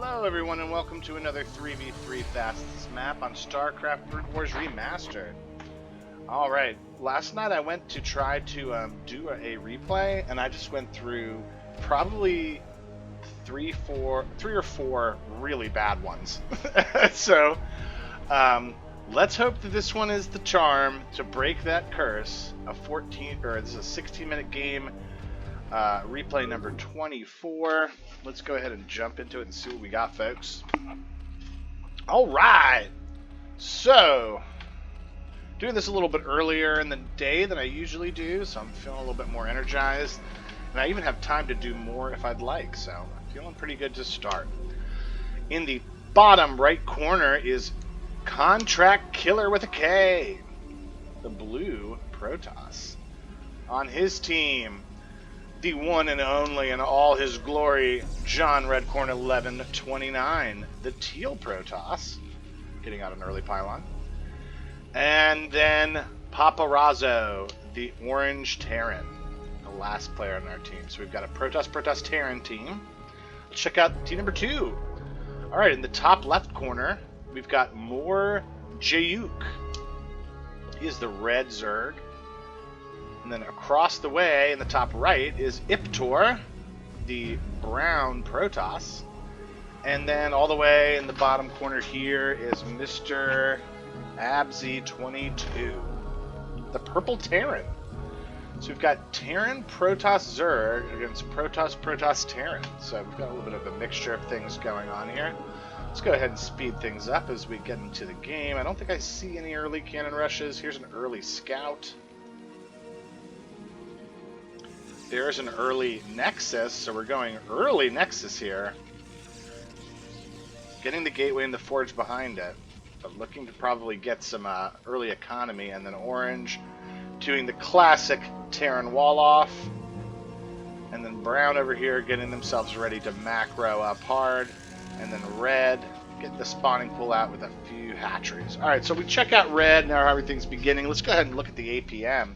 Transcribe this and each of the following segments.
Hello everyone and welcome to another 3v3 fastest map on StarCraft Brood Wars Remastered. Alright, last night I went to try to do a replay and I just went through probably three or four really bad ones. So, let's hope that this one is the charm to break that curse. This is a 16-minute game. Replay number 24. Let's go ahead and jump into it and see what we got, folks. Alright! So, doing this a little bit earlier in the day than I usually do, so I'm feeling a little bit more energized. And I even have time to do more if I'd like, so I'm feeling pretty good to start. In the bottom right corner is Contract Killer with a K, the blue Protoss. On his team, the one and only in all his glory, John Redcorn 1129, the teal Protoss, getting out an early pylon. And then Paparazzo, the orange Terran, the last player on our team. So we've got a Protoss Terran team. Let's check out team number 2. Alright, in the top left corner, we've got more Jayuk. He is the red Zerg. And then across the way, in the top right, is Iptor, the brown Protoss. And then all the way in the bottom corner here is Mr. Abzy22, the purple Terran. So we've got Terran Protoss Zerg against Protoss Terran. So we've got a little bit of a mixture of things going on here. Let's go ahead and speed things up as we get into the game. I don't think I see any early cannon rushes. Here's an early scout. There's an early Nexus, so we're going early Nexus here. Getting the gateway and the forge behind it, but looking to probably get some early economy. And then orange doing the classic Terran wall off. And then brown over here getting themselves ready to macro up hard. And then red getting the spawning pool out with a few hatcheries. Alright, so we check out red, now how everything's beginning. Let's go ahead and look at the APM.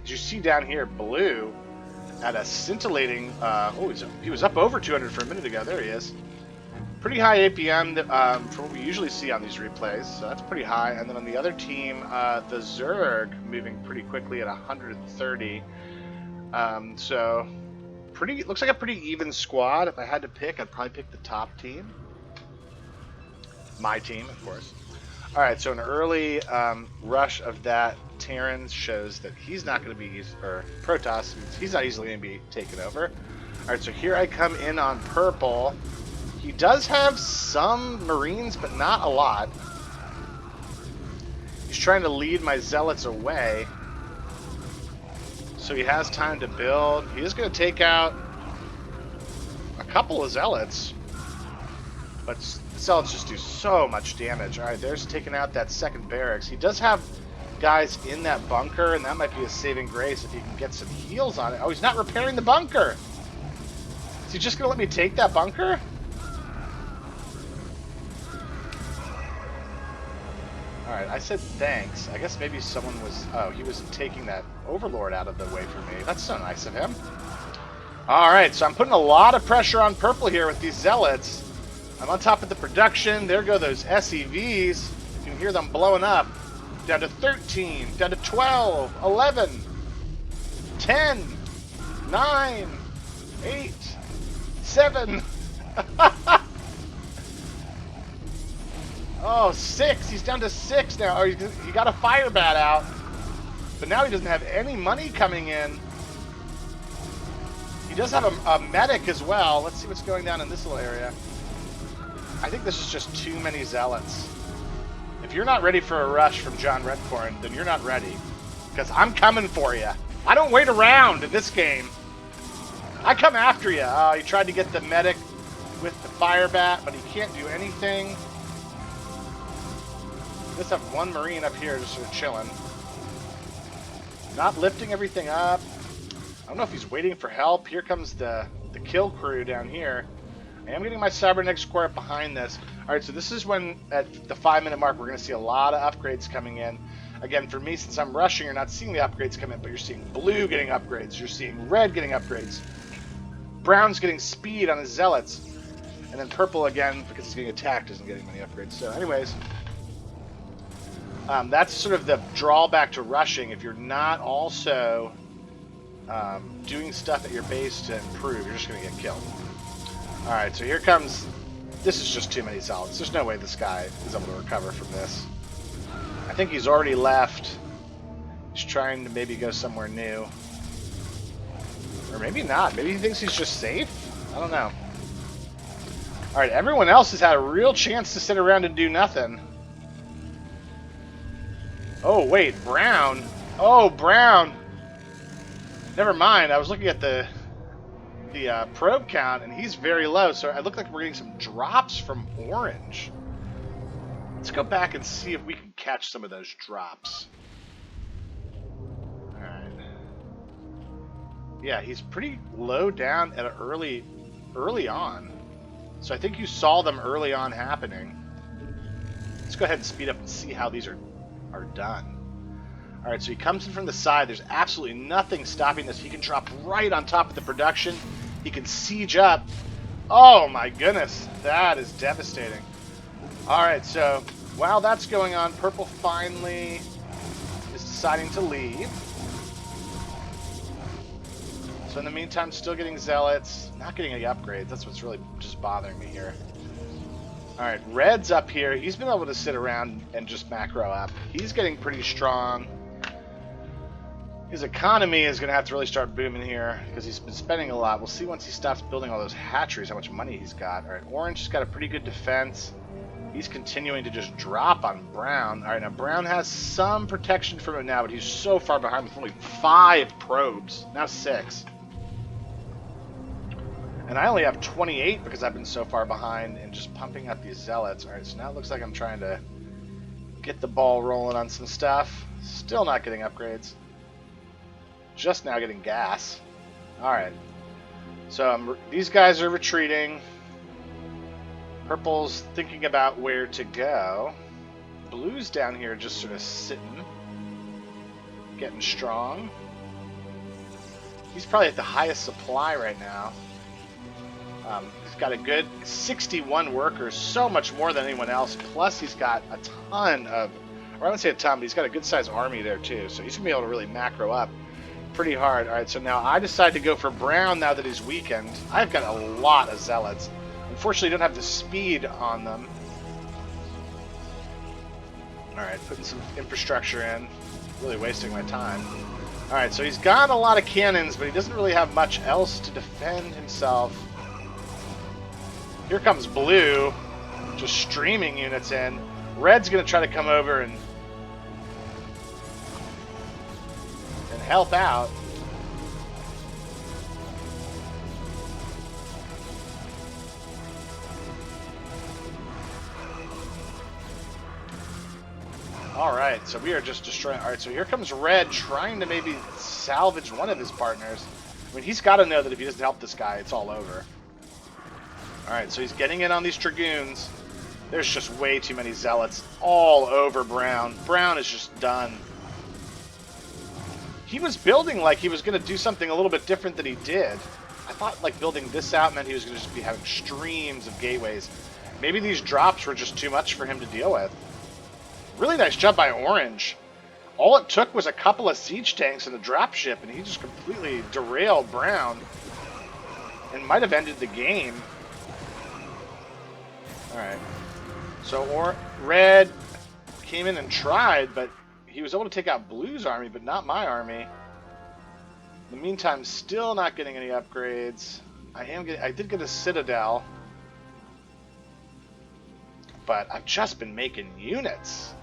As you see down here, blue at a scintillating, he was up over 200 for a minute ago. There he is. Pretty high APM for what we usually see on these replays, so that's pretty high. And then on the other team, the Zerg moving pretty quickly at 130. So looks like a pretty even squad. If I had to pick, I'd probably pick the top team. My team, of course. Alright, so an early rush of that Terran shows that he's not going to be, or Protoss, he's not easily going to be taken over. Alright, so here I come in on purple. He does have some Marines, but not a lot. He's trying to lead my Zealots away, so he has time to build. He is going to take out a couple of Zealots, but the Zealots just do so much damage. Alright, there's taking out that second barracks. He does have guys in that bunker, and that might be a saving grace if he can get some heals on it. Oh, he's not repairing the bunker. Is he just going to let me take that bunker? Alright, I said thanks. I guess maybe someone was... Oh, he was taking that Overlord out of the way for me. That's so nice of him. Alright, so I'm putting a lot of pressure on purple here with these Zealots. I'm on top of the production. There go those SEVs. You can hear them blowing up. Down to 13, down to 12, 11, 10, 9, 8, 7. Oh, 6. He's down to 6 now. Oh, he got a fire bat out. But now he doesn't have any money coming in. He does have a medic as well. Let's see what's going down in this little area. I think this is just too many Zealots. If you're not ready for a rush from John Redcorn, then you're not ready. Because I'm coming for you. I don't wait around in this game. I come after you. Oh, he tried to get the medic with the fire bat, but he can't do anything. Just have one Marine up here just sort of chilling. Not lifting everything up. I don't know if he's waiting for help. Here comes the kill crew down here. I am getting my Cybernetic square up behind this. Alright, so this is when, at the 5-minute mark, we're going to see a lot of upgrades coming in. Again, for me, since I'm rushing, you're not seeing the upgrades come in, but you're seeing blue getting upgrades. You're seeing red getting upgrades. Brown's getting speed on his Zealots. And then purple, again, because he's getting attacked, isn't getting many upgrades. So anyways, that's sort of the drawback to rushing. If you're not also doing stuff at your base to improve, you're just going to get killed. Alright, so here comes... This is just too many zealots. There's no way this guy is able to recover from this. I think he's already left. He's trying to maybe go somewhere new. Or maybe not. Maybe he thinks he's just safe? I don't know. Alright, everyone else has had a real chance to sit around and do nothing. Oh, wait, Brown. Oh, Brown. Never mind, I was looking at the probe count, and he's very low, so it looked like we're getting some drops from Orange. Let's go back and see if we can catch some of those drops. Alright. Yeah, he's pretty low down at early on. So I think you saw them early on happening. Let's go ahead and speed up and see how these are done. Alright, so he comes in from the side. There's absolutely nothing stopping this. He can drop right on top of the production. He can siege up. Oh my goodness, that is devastating. Alright, so while that's going on, purple finally is deciding to leave. So in the meantime, still getting zealots, not getting any upgrades. That's what's really just bothering me here. Alright, red's up here. He's been able to sit around and just macro up. He's getting pretty strong. His economy is going to have to really start booming here because he's been spending a lot. We'll see once he stops building all those hatcheries how much money he's got. Alright, Orange has got a pretty good defense. He's continuing to just drop on Brown. Alright, now Brown has some protection from it now, but he's so far behind with only 5 probes. Now 6. And I only have 28 because I've been so far behind and just pumping out these zealots. Alright, so now it looks like I'm trying to get the ball rolling on some stuff. Still not getting upgrades. Just now getting gas. Alright. So these guys are retreating. Purple's thinking about where to go. Blue's down here just sort of sitting. Getting strong. He's probably at the highest supply right now. He's got a good 61 workers, so much more than anyone else. Plus he's got a ton of, or I wouldn't say a ton, but he's got a good sized army there too. So he's going to be able to really macro up pretty hard. Alright, so now I decide to go for Brown now that he's weakened. I've got a lot of zealots. Unfortunately, don't have the speed on them. Alright, putting some infrastructure in. Really wasting my time. Alright, so he's got a lot of cannons, but he doesn't really have much else to defend himself. Here comes Blue, just streaming units in. Red's going to try to come over and help out. Alright, so we are just destroying... Alright, so here comes Red trying to maybe salvage one of his partners. I mean, he's got to know that if he doesn't help this guy, it's all over. Alright, so he's getting in on these Dragoons. There's just way too many Zealots all over Brown. Brown is just done. He was building like he was going to do something a little bit different than he did. I thought like building this out meant he was going to just be having streams of gateways. Maybe these drops were just too much for him to deal with. Really nice job by Orange. All it took was a couple of siege tanks and a dropship, and he just completely derailed Brown. And might have ended the game. Alright. So Red came in and tried, but he was able to take out Blue's army, but not my army. In the meantime, still not getting any upgrades. I did get a Citadel. But I've just been making units.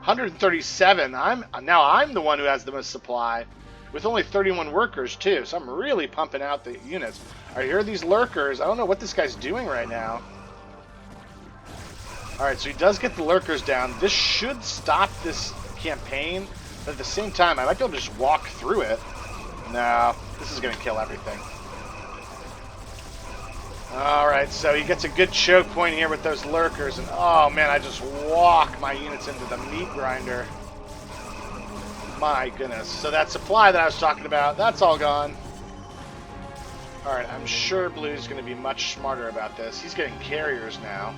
137. Now I'm the one who has the most supply, with only 31 workers too. So I'm really pumping out the units. Alright, here are these lurkers. I don't know what this guy's doing right now. Alright, so he does get the lurkers down. This should stop this campaign, but at the same time, I might be able to just walk through it. No, this is going to kill everything. Alright, so he gets a good choke point here with those lurkers, and oh man, I just walk my units into the meat grinder. My goodness. So that supply that I was talking about, that's all gone. Alright, I'm sure Blue's going to be much smarter about this. He's getting carriers now.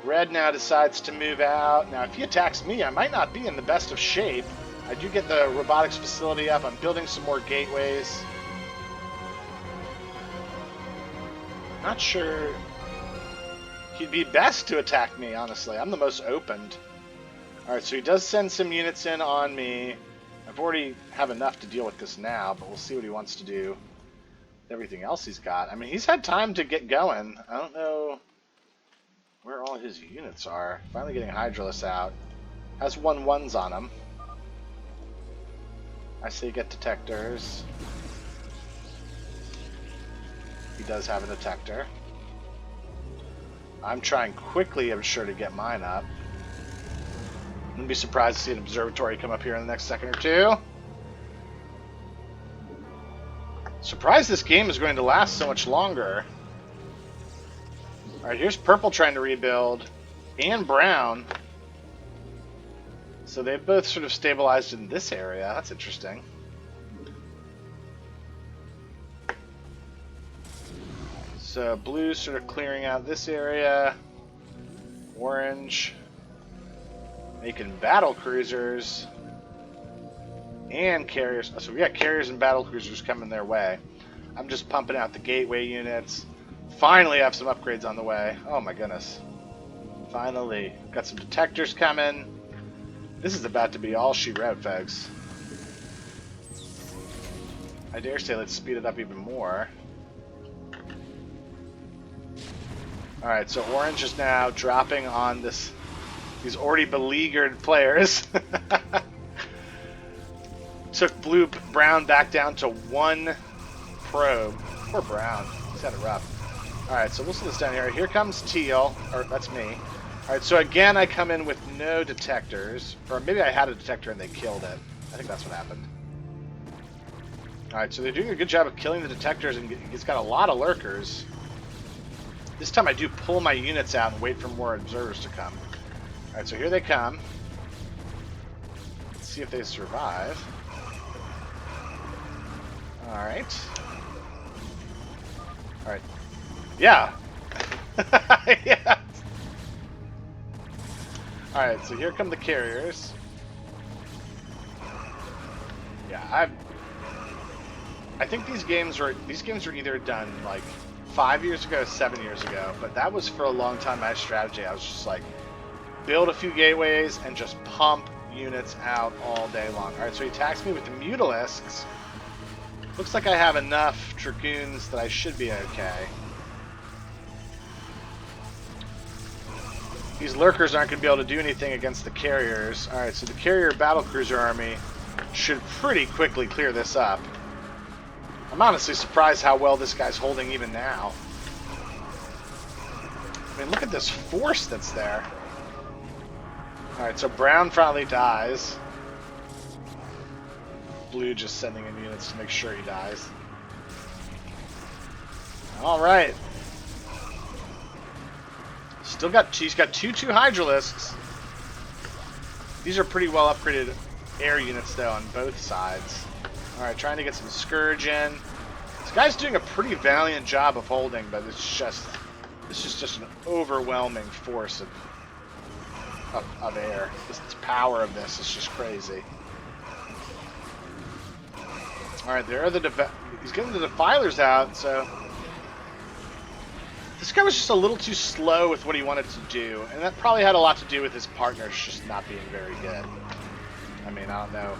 Red now decides to move out. Now, if he attacks me, I might not be in the best of shape. I do get the robotics facility up. I'm building some more gateways. Not sure he'd be best to attack me, honestly. I'm the most opened. Alright, so he does send some units in on me. I've already have enough to deal with this now, but we'll see what he wants to do with everything else he's got. I mean, he's had time to get going. I don't know where all his units are. Finally getting Hydralisk out. Has 1/1s on him. I say get detectors. He does have a detector. I'm trying quickly, I'm sure, to get mine up. Wouldn't be surprised to see an observatory come up here in the next second or two. Surprised this game is going to last so much longer. Alright, here's purple trying to rebuild. And brown. So they've both sort of stabilized in this area. That's interesting. So blue's sort of clearing out this area. Orange making battle cruisers and carriers. So we got carriers and battle cruisers coming their way. I'm just pumping out the gateway units. Finally have some upgrades on the way. Oh my goodness. Finally. Got some detectors coming. This is about to be all she wrote, folks. I dare say let's speed it up even more. Alright, so orange is now dropping on these already beleaguered players. Took brown back down to 1 probe. Poor Brown. He's had it rough. Alright, so we'll see this down here. Here comes teal. Or that's me. Alright, so again I come in with no detectors. Or maybe I had a detector and they killed it. I think that's what happened. Alright, so they're doing a good job of killing the detectors, and he's got a lot of lurkers. This time I do pull my units out and wait for more observers to come. Alright, so here they come. Let's see if they survive. Alright. Alright. Yeah. Yeah. Alright, so here come the carriers. Yeah, I think these games were either done like 5 years ago, 7 years ago, but that was for a long time my strategy. I was just like, build a few gateways and just pump units out all day long. Alright, so he attacks me with the Mutalisks. Looks like I have enough Dragoons that I should be okay. These lurkers aren't going to be able to do anything against the carriers. Alright, so the carrier battlecruiser army should pretty quickly clear this up. I'm honestly surprised how well this guy's holding even now. I mean, look at this force that's there. Alright, so brown finally dies. Blue just sending in units to make sure he dies. Alright. He's got two Hydralisks. These are pretty well upgraded air units though on both sides. Alright, trying to get some Scourge in. This guy's doing a pretty valiant job of holding, but this is just an overwhelming force of air. The power of this is just crazy. Alright, there are he's getting the Defilers out, so this guy was just a little too slow with what he wanted to do, and that probably had a lot to do with his partners just not being very good. I mean, I don't know.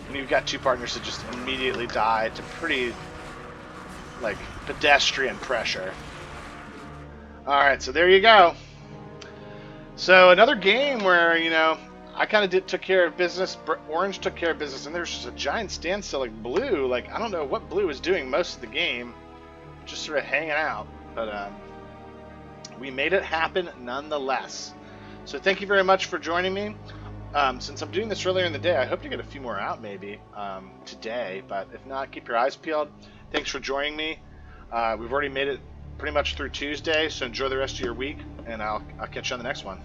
When you've got two partners that just immediately die to pretty, like, pedestrian pressure. Alright, so there you go. So another game where, you know, I kind of took care of business. Orange took care of business, and there's just a giant standstill. Like blue, like I don't know what blue was doing most of the game, just sort of hanging out. But we made it happen nonetheless. So thank you very much for joining me. Since I'm doing this earlier in the day, I hope to get a few more out maybe today. But if not, keep your eyes peeled. Thanks for joining me. We've already made it pretty much through Tuesday, so enjoy the rest of your week, and I'll catch you on the next one.